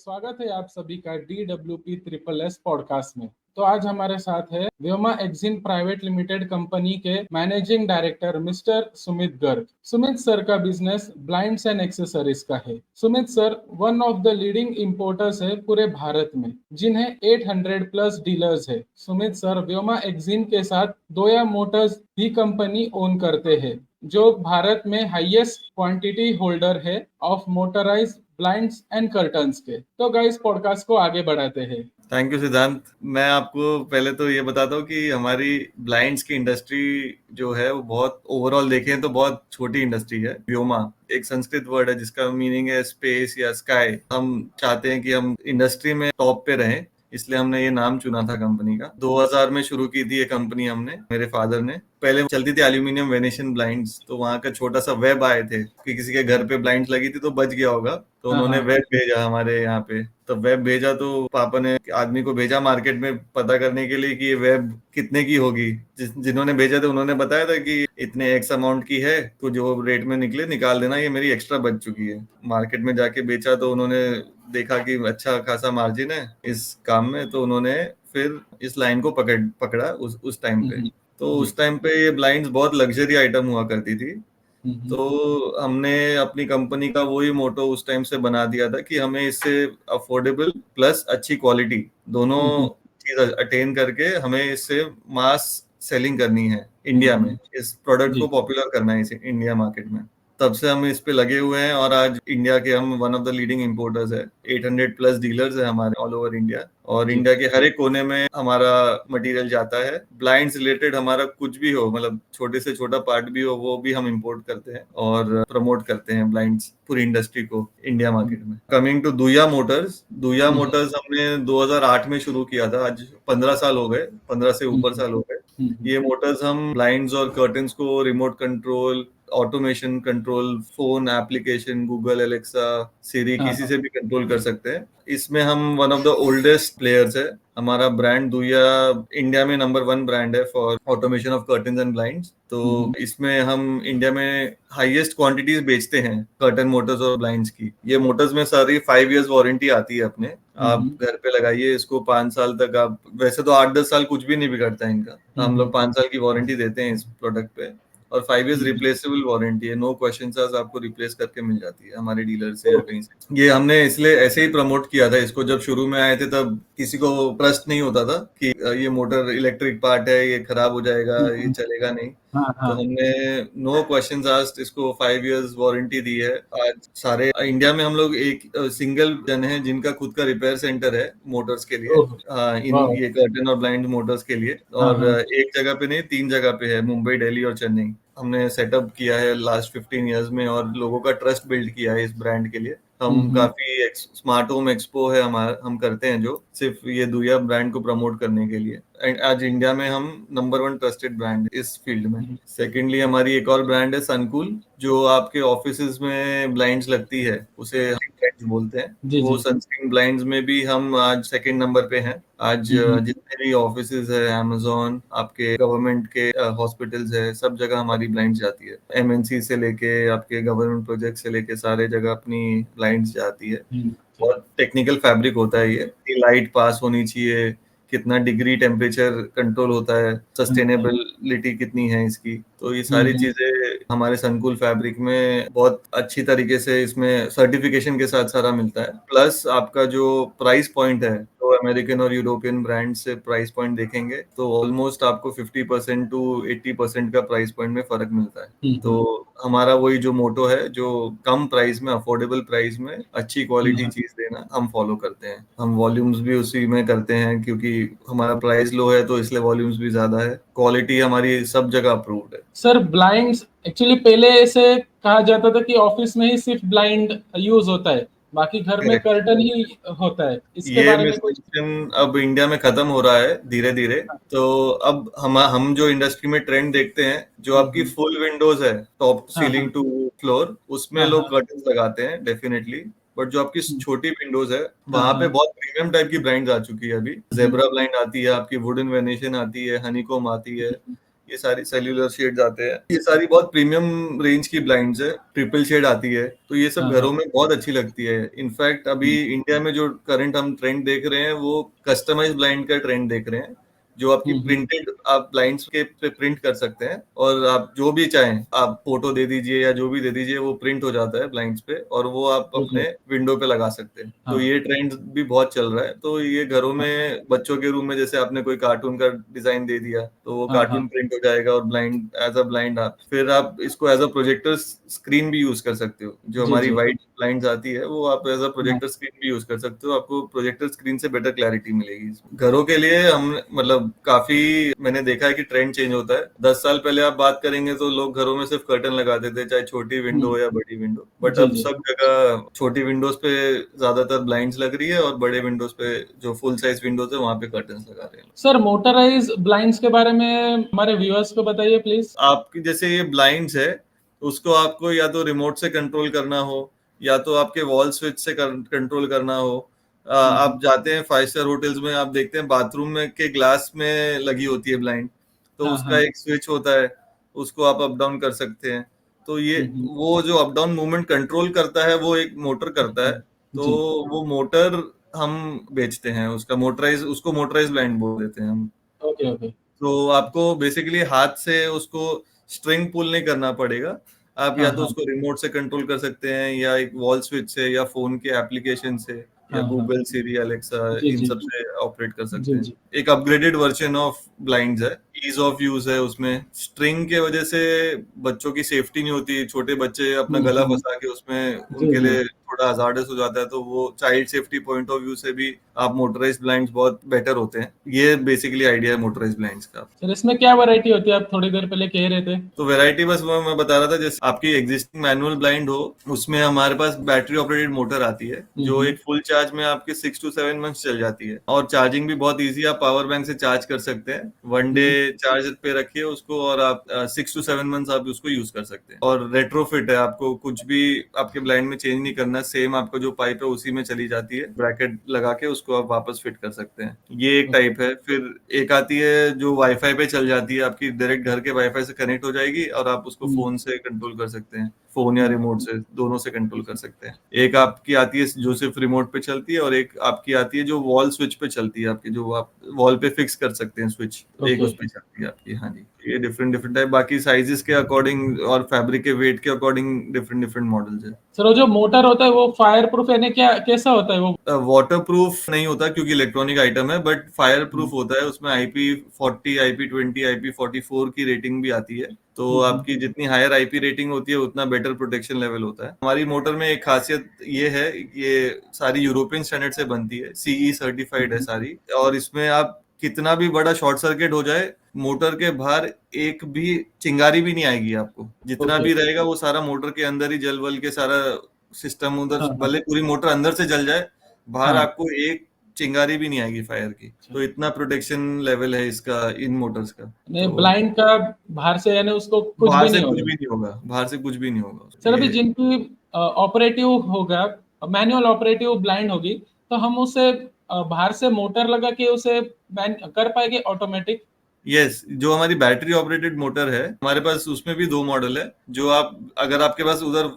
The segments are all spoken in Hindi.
स्वागत है आप सभी का DWP SSS पॉडकास्ट में। तो आज हमारे साथ है व्योमा एक्जिन प्राइवेट लिमिटेड कंपनी के managing director mister Sumit Garg. Sumit sir का बिजनेस ब्लाइंड्स एंड एक्सेसरीज का है। Sumit sir one of the leading importers है पूरे भारत में, जिन्हें 800 प्लस डीलर्स है। सुमित सर व्योमा एक्जिन के साथ दोया मोटर्स भी कंपनी ओन करते हैं, जो भारत में हाईएस्ट क्वांटिटी होल्डर है of motorise blinds and curtains के। तो गाइस पॉडकास्ट को आगे बढ़ाते हैं। थैंक यू सिद्धांत। मैं आपको पहले तो ये बताता हूँ कि हमारी ब्लाइंड्स की इंडस्ट्री जो है वो बहुत ओवरऑल देखें तो बहुत छोटी इंडस्ट्री है। व्योमा एक संस्कृत वर्ड है जिसका मीनिंग है स्पेस या स्काई। हम चाहते हैं कि हम इंडस्ट्री में टॉप पे रहें, इसलिए हमने ये नाम चुना था कंपनी का। 2000 में शुरू की थी ये कंपनी हमने, मेरे फादर ने। पहले चलती थी एल्यूमिनियम वेनेशियन ब्लाइंड्स, तो वहां का छोटा सा वेब आए थे कि किसी के घर पे ब्लाइंड्स लगी थी तो बच गया होगा, तो उन्होंने वेब भेजा हमारे यहाँ पे। तो वेब भेजा तो पापा ने आदमी को भेजा मार्केट में पता करने के लिए कि ये वेब कितने की होगी। जिन्होंने भेजा था उन्होंने बताया था कि इतने एक्स अमाउंट की है, तो जो रेट में निकले निकाल देना, ये मेरी एक्स्ट्रा बच चुकी है। मार्केट में जाके बेचा तो उन्होंने देखा कि अच्छा खासा मार्जिन है इस काम में, तो उन्होंने फिर इस लाइन को पकड़ा उस टाइम पे। तो उस टाइम पे ये ब्लाइंड्स बहुत लग्जरी आइटम हुआ करती थी। तो हमने अपनी कंपनी का वही मोटो उस टाइम से बना दिया था कि हमें इससे अफोर्डेबल प्लस अच्छी क्वालिटी दोनों चीज अटेन करके हमें इससे मास सेलिंग करनी है इंडिया में। इस प्रोडक्ट को पॉपुलर करना है इस इंडिया मार्केट में। तब से हम इस पे लगे हुए हैं और आज इंडिया के हम one of the leading importers है। 800 प्लस डीलर्स है हमारे ऑल ओवर इंडिया, और इंडिया के हर एक कोने में हमारा मटेरियल जाता है। ब्लाइंड्स रिलेटेड हमारा कुछ भी हो, मतलब छोटे से छोटा पार्ट भी हो, वो भी हम इंपोर्ट करते हैं और प्रमोट करते हैं ब्लाइंड्स पूरी इंडस्ट्री को इंडिया मार्केट में। कमिंग टू दुया मोटर्स हमने 2008 में शुरू किया था। आज 15 साल हो गए, 15 से ऊपर साल हो गए। ये मोटर्स हम ब्लाइंड्स और कर्टन्स को remote control, automation control, phone application, Google, Alexa, Siri, किसी से भी कंट्रोल कर सकते हैं। इसमें हम one of the oldest players है। हमारा ब्रांड दुया इंडिया में नंबर 1 ब्रांड है for automation of curtains and blinds. तो इसमें हम इंडिया में हाईएस्ट क्वांटिटीज बेचते हैं कर्टन मोटर्स और ब्लाइंड्स की। ये मोटर्स में सारी 5 इयर्स वारंटी आती है अपने। आप घर पे लगाइए इसको 5 साल तक। आप वैसे तो 8-10 साल कुछ भी नहीं बिगड़ता है इनका। हम लोग 5 साल की वारंटी देते हैं इस प्रोडक्ट पे, और 5 इयर्स रिप्लेसेबल वारंटी है। नो क्वेश्चन आस्क्ड, आपको रिप्लेस करके मिल जाती है हमारे डीलर से या कहीं से। ये हमने इसलिए ऐसे ही प्रमोट किया था इसको। जब शुरू में आए थे तब किसी को ट्रस्ट नहीं होता था कि ये मोटर इलेक्ट्रिक पार्ट है, ये खराब हो जाएगा, ये चलेगा नहीं। तो हमने नो क्वेश्चन आस्क्ड इसको 5 इयर्स वारंटी दी है। आज सारे इंडिया में हम लोग एक सिंगल जन है जिनका खुद का रिपेयर सेंटर है मोटर्स के लिए, ये कर्टन और ब्लाइंड मोटर्स के लिए। और एक जगह पे नहीं, 3 जगह पे है, मुंबई, दिल्ली और चेन्नई। हमने सेटअप किया है लास्ट 15 इयर्स में, और लोगों का ट्रस्ट बिल्ड किया है इस ब्रांड के लिए। हम काफी स्मार्ट होम एक्सपो है हमारा, हम करते हैं जो सिर्फ ये दुया ब्रांड को प्रमोट करने के लिए। आज इंडिया में हम नंबर 1 ट्रस्टेड ब्रांड इस फील्ड में। सेकेंडली हमारी एक और ब्रांड है सनकूल, जो आपके ऑफिसेज में ब्लाइंड्स लगती है, उसे बोलते हैं। वो सनस्क्रीन ब्लाइंड्स में भी हम आज सेकंड नंबर पे हैं। आज जितने भी ऑफिसेज है, अमेज़न, आपके गवर्नमेंट के हॉस्पिटल्स है, सब जगह हमारी ब्लाइंड्स जाती है। एमएनसी से लेके आपके गवर्नमेंट प्रोजेक्ट से लेके सारे जगह अपनी ब्लाइंड्स जाती है। बहुत टेक्निकल फैब्रिक होता है ये। लाइट पास होनी चाहिए, कितना डिग्री टेम्परेचर कंट्रोल होता है, सस्टेनेबिलिटी कितनी है इसकी। तो ये सारी चीजें हमारे सनकूल फैब्रिक में बहुत अच्छी तरीके से इसमें सर्टिफिकेशन के साथ सारा मिलता है। प्लस आपका जो प्राइस पॉइंट है, तो अमेरिकन और यूरोपियन ब्रांड से प्राइस पॉइंट देखेंगे तो ऑलमोस्ट आपको 50% टू 80% का प्राइस पॉइंट में फर्क मिलता है। तो हमारा वही जो मोटो है, जो कम प्राइस में, अफोर्डेबल प्राइस में अच्छी क्वालिटी चीज देना, हम फॉलो करते हैं। हम वॉल्यूम्स भी उसी में करते हैं, क्योंकि हमारा प्राइस लो है तो इसलिए वॉल्यूम्स भी ज्यादा है। क्वालिटी हमारी सब जगह अप्रूव्ड है। सर ब्लाइंड्स एक्चुअली पहले ऐसे कहा जाता था कि ऑफिस में ही सिर्फ ब्लाइंड यूज होता है, बाकी घर में कर्टन ही होता है। इसके ये बारे में कुछ मिसकंसेप्शन अब इंडिया में खत्म हो रहा है धीरे धीरे। तो अब हम जो इंडस्ट्री में ट्रेंड देखते हैं, जो आपकी फुल विंडोज है टॉप सीलिंग टू फ्लोर, उसमें लोग कर्टन्स लगाते हैं डेफिनेटली। बट जो आपकी छोटी विंडोज है, वहां पे बहुत प्रीमियम टाइप की ब्लाइंड्स आ चुकी है अभी। जेब्रा ब्लाइंड आती है, आपकी वुडन वेनेशन आती है, हनीकॉम आती है, ये सारी सेल्यूलर शेड्स आते हैं, ये सारी बहुत प्रीमियम रेंज की ब्लाइंड्स है, ट्रिपल शेड आती है, तो ये सब हाँ घरों हाँ। में बहुत अच्छी लगती है। इनफैक्ट अभी इंडिया में जो करंट हम ट्रेंड देख रहे हैं वो कस्टमाइज ब्लाइंड का ट्रेंड देख रहे हैं, जो आपकी हम्म। प्रिंटेड आप ब्लाइंड्स के पे प्रिंट कर सकते हैं, और आप जो भी चाहें आप फोटो दे दीजिए या जो भी दे दीजिए, वो प्रिंट हो जाता है ब्लाइंड्स पे, और वो आप जी अपने जी। विंडो पे लगा सकते हैं। तो हाँ ये ट्रेंड भी बहुत चल रहा है। तो ये घरों हाँ में बच्चों के रूम में जैसे आपने कोई कार्टून का डिजाइन दे दिया, तो वो हाँ हाँ। कार्टून प्रिंट हो जाएगा, और ब्लाइंड एज अ ब्लाइंड आप फिर आप इसको एज अ प्रोजेक्टर स्क्रीन भी यूज कर सकते हो। जो जी हमारी जी। व्हाइट ब्लाइंड्स आती है वो आप एज अ हाँ। प्रोजेक्टर स्क्रीन भी यूज कर सकते हो, आपको प्रोजेक्टर स्क्रीन से बेटर क्लैरिटी मिलेगी इसमें। घरों के लिए हम मतलब काफी मैंने देखा है कि ट्रेंड चेंज होता है। 10 साल पहले आप बात करेंगे तो लोग घरों में सिर्फ कर्टन लगाते थे, चाहे छोटी विंडो हम्म। हो या बड़ी विंडो, बट जी अब जी। सब जगह छोटी विंडोज पे ज्यादातर ब्लाइंड्स लग रही है, और बड़े विंडोज पे जो फुल साइज विंडोज है वहां पे कर्टन्स लगा रहे हैं। सर मोटराइज ब्लाइंड्स के बारे में हमारे व्यूअर्स को बताइए प्लीज। आपकी जैसे ये ब्लाइंड्स है, उसको आपको या तो रिमोट से कंट्रोल करना हो, या तो आपके वॉल स्विच से कंट्रोल करना हो। आप जाते हैं 5 स्टार होटल्स में, आप देखते हैं बाथरूम में के ग्लास में लगी होती है ब्लाइंड, तो हाँ उसका हाँ। एक स्विच होता है, उसको आप अप डाउन कर सकते हैं। तो ये हम्म। वो जो अप डाउन मूवमेंट कंट्रोल करता है वो एक मोटर करता है। तो जी। वो मोटर हम बेचते हैं, उसका मोटराइज, उसको मोटराइज ब्लाइंड बोल देते हैं हम। Okay okay. तो आपको बेसिकली हाथ से उसको स्ट्रिंग पुल नहीं करना पड़ेगा। आप हाँ या तो हाँ। उसको रिमोट से कंट्रोल कर सकते हैं, या एक वॉल स्विच से, या फोन के एप्लीकेशन से, या हाँ हाँ। गूगल, सिरी, अलेक्सा, जी इन जी। सब से ऑपरेट कर सकते जी हैं। जी। एक अपग्रेडेड वर्जन ऑफ ब्लाइंड्स है, ईज ऑफ यूज है उसमें। स्ट्रिंग के वजह से बच्चों की सेफ्टी नहीं होती, छोटे बच्चे अपना गला हम्म। फंसा के उसमें, जी उनके जी। लिए थोड़ा हजार्डस हो जाता है। तो वो child safety point of view से भी आप मोटराइज ब्लाइंड्स बहुत बेटर होते हैं। ये बेसिकली आइडिया है मोटराइज ब्लाइंड्स का। सर इसमें क्या वैरायटी होती है, आप थोड़ी देर पहले कह रहे थे। तो वैरायटी बस वो मैं बता रहा था, जैसे आपकी एग्जिस्टिंग मैनुअल ब्लाइंड हो, उसमें हमारे पास बैटरी ऑपरेटेड मोटर आती है, जो हम्म। एक फुल चार्ज में आपके 6 to 7 मंथ्स चल जाती है, और चार्जिंग भी बहुत इजी, आप पावर बैंक से चार्ज कर सकते हैं। 1 डे हम्म। चार्ज पे रखिए उसको, और आप 6 to 7 मंथ्स आप उसको यूज कर सकते हैं। और रेट्रोफिट है, आपको कुछ भी आपके ब्लाइंड में चेंज नहीं करना, सेम आपका जो पाइप है उसी में चली जाती है, ब्रैकेट लगा के उसको आप वापस फिट कर सकते हैं। ये एक टाइप है। फिर एक आती है जो वाईफाई पे चल जाती है, आपकी डायरेक्ट घर के वाईफाई से कनेक्ट हो जाएगी, और आप उसको हम्म। फोन से कंट्रोल कर सकते हैं, फोन या हम्म। रिमोट से, दोनों से कंट्रोल कर सकते हैं। एक आपकी आती है जो सिर्फ रिमोट पे चलती है, और एक आपकी आती है जो वॉल स्विच पे चलती है, आपकी जो आप वॉल पे फिक्स कर सकते हैं स्विच, एक ओके। उस पे चलती है आपकी। हाँ जी, ये डिफरेंट डिफरेंट टाइप, बाकी साइजेस के अकॉर्डिंग और फैब्रिक के वेट के अकॉर्डिंग डिफरेंट डिफरेंट मॉडल्स है। सर वो जो मोटर होता है वो फायर प्रूफ यानी क्या कैसा होता है वो। वाटर प्रूफ नहीं होता क्योंकि इलेक्ट्रॉनिक आइटम है, बट फायर हम्म। प्रूफ होता है। उसमें IP40, IP20, IP44 की रेटिंग भी आती है। तो हम्म। आपकी जितनी हायर IP रेटिंग होती है उतना बेटर प्रोटेक्शन लेवल होता है। हमारी मोटर में एक खासियत ये है, ये सारी यूरोपियन स्टैंडर्ड से बनती है, CE सर्टिफाइड है हम्म। सारी। और इसमें आप कितना भी बड़ा शॉर्ट सर्किट हो जाए, मोटर के बाहर एक भी चिंगारी भी नहीं आएगी आपको। जितना ओके। भी रहेगा वो सारा मोटर के अंदर ही जल वल के सारा सिस्टम उधर, हाँ हाँ। भले पूरी मोटर अंदर से जल जाए, बाहर हाँ। आपको एक चिंगारी भी नहीं आएगी फायर की। अच्छा। तो इतना प्रोटेक्शन लेवल है इसका, इन मोटर्स का। नहीं तो ब्लाइंड का बाहर से यानी उसको कुछ बाहर भी से नहीं कुछ होगा। भी नहीं होगा, बाहर से कुछ भी नहीं होगा। सर ये अभी है। जिनकी ऑपरेटिव होगा, मैनुअल ऑपरेटिव ब्लाइंड होगी, तो हम उसे बाहर से मोटर लगा के उसे कर पाएंगे ऑटोमेटिक। यस, जो हमारी बैटरी ऑपरेटेड मोटर है हमारे पास, उसमें भी 2 मॉडल है। जो आप, अगर आपके पास उधर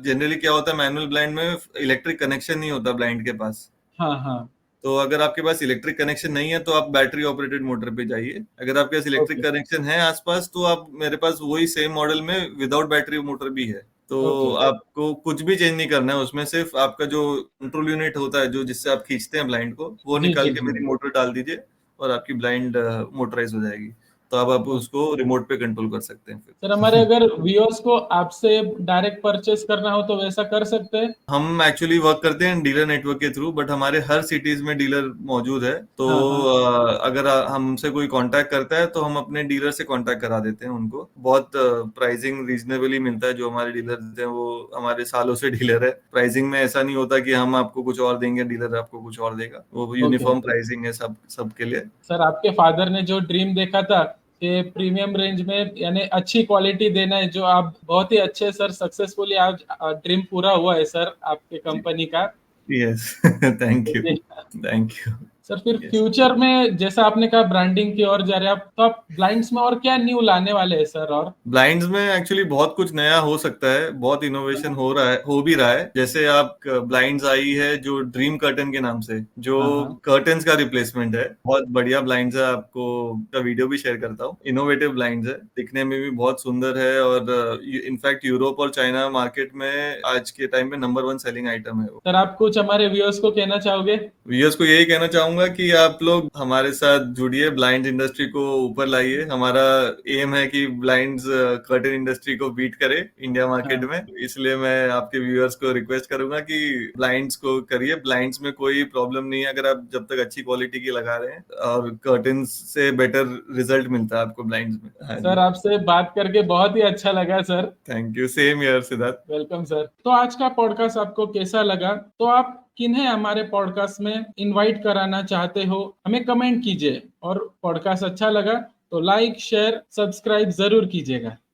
जनरली क्या होता है, मैनुअल ब्लाइंड में इलेक्ट्रिक कनेक्शन नहीं होता ब्लाइंड के पास। हाँ हाँ। तो अगर आपके पास इलेक्ट्रिक कनेक्शन नहीं है तो आप बैटरी ऑपरेटेड मोटर पे जाइए। अगर आपके पास इलेक्ट्रिक ओके कनेक्शन है आसपास, तो आप, मेरे पास वही सेम मॉडल में विदाउट बैटरी मोटर भी है। तो ओके। आपको कुछ भी चेंज नहीं करना है उसमें, सिर्फ आपका जो कंट्रोल यूनिट होता है, जो जिससे आप खींचते हैं ब्लाइंड को, वो जी निकाल जी के जी। मेरी मोटर डाल दीजिए, और आपकी ब्लाइंड मोटराइज हो जाएगी। तो अब आप ओके। उसको रिमोट पे कंट्रोल कर सकते हैं सर हमारे फिर। अगर व्यूअर्स को आपसे डायरेक्ट परचेस करना हो तो वैसा कर सकते हैं। हम एक्चुअली वर्क करते हैं डीलर नेटवर्क के थ्रू, बट हमारे हर सिटीज में डीलर मौजूद है। तो हाँ हाँ। अगर हमसे कोई कांटेक्ट करता है तो हम अपने डीलर से कांटेक्ट करा देते हैं उनको। बहुत प्राइसिंग रीजनेबली मिलता है। जो हमारे डीलर हैं वो हमारे सालों से डीलर है। प्राइसिंग में ऐसा नहीं होता कि हम आपको कुछ और देंगे, डीलर आपको कुछ और देगा। वो ओके। यूनिफॉर्म प्राइसिंग है सब सबके लिए। सर आपके फादर ने जो ड्रीम देखा था कि प्रीमियम रेंज में यानी अच्छी क्वालिटी देना है, जो आप बहुत ही अच्छे सर सक्सेसफुली आज ड्रीम पूरा हुआ है सर आपके कंपनी का। यस। Thank you. जी। Thank you. सर फिर Yes. फ्यूचर में जैसा आपने कहा ब्रांडिंग की ओर जा रहे हैं आप, तो आप ब्लाइंड्स में और क्या न्यू लाने वाले हैं सर? और ब्लाइंड्स में एक्चुअली बहुत कुछ नया हो सकता है, बहुत इनोवेशन हो भी रहा है। जैसे आप ब्लाइंड्स आई है जो ड्रीम कर्टन के नाम से, जो हाँ, कर्टन्स का रिप्लेसमेंट है। बहुत बढ़िया ब्लाइंड्स है, आपको का वीडियो भी शेयर करता हूँ। इनोवेटिव ब्लाइंड्स है, दिखने में भी बहुत सुंदर है, और इनफैक्ट यूरोप और चाइना मार्केट में आज के टाइम पे नंबर 1 सेलिंग आइटम है वो। सर आप कुछ हमारे व्यूअर्स को कहना चाहोगे? व्यूअर्स को यही कहना चाहूंगा कि आप लोग हमारे साथ जुड़िए, ब्लाइंड इंडस्ट्री को ऊपर लाइए। हमारा एम है कि ब्लाइंड्स कर्टन इंडस्ट्री को बीट करे इंडिया मार्केट हाँ। में। इसलिए मैं आपके व्यूअर्स को रिक्वेस्ट करूंगा कि ब्लाइंड्स को करिए। ब्लाइंड्स में कोई प्रॉब्लम नहीं है अगर आप जब तक अच्छी क्वालिटी की लगा रहे हैं, और कर्टन्स से बेटर रिजल्ट मिलता है आपको ब्लाइंड्स में। हाँ सर जी, आपसे बात करके बहुत ही अच्छा लगा sir. Thank you. Same year Siddharth. Welcome sir. तो आज का पॉडकास्ट आपको कैसा लगा? तो आप किन्हें हमारे पॉडकास्ट में इनवाइट कराना चाहते हो हमें कमेंट कीजिए, और पॉडकास्ट अच्छा लगा तो लाइक शेयर सब्सक्राइब जरूर कीजिएगा।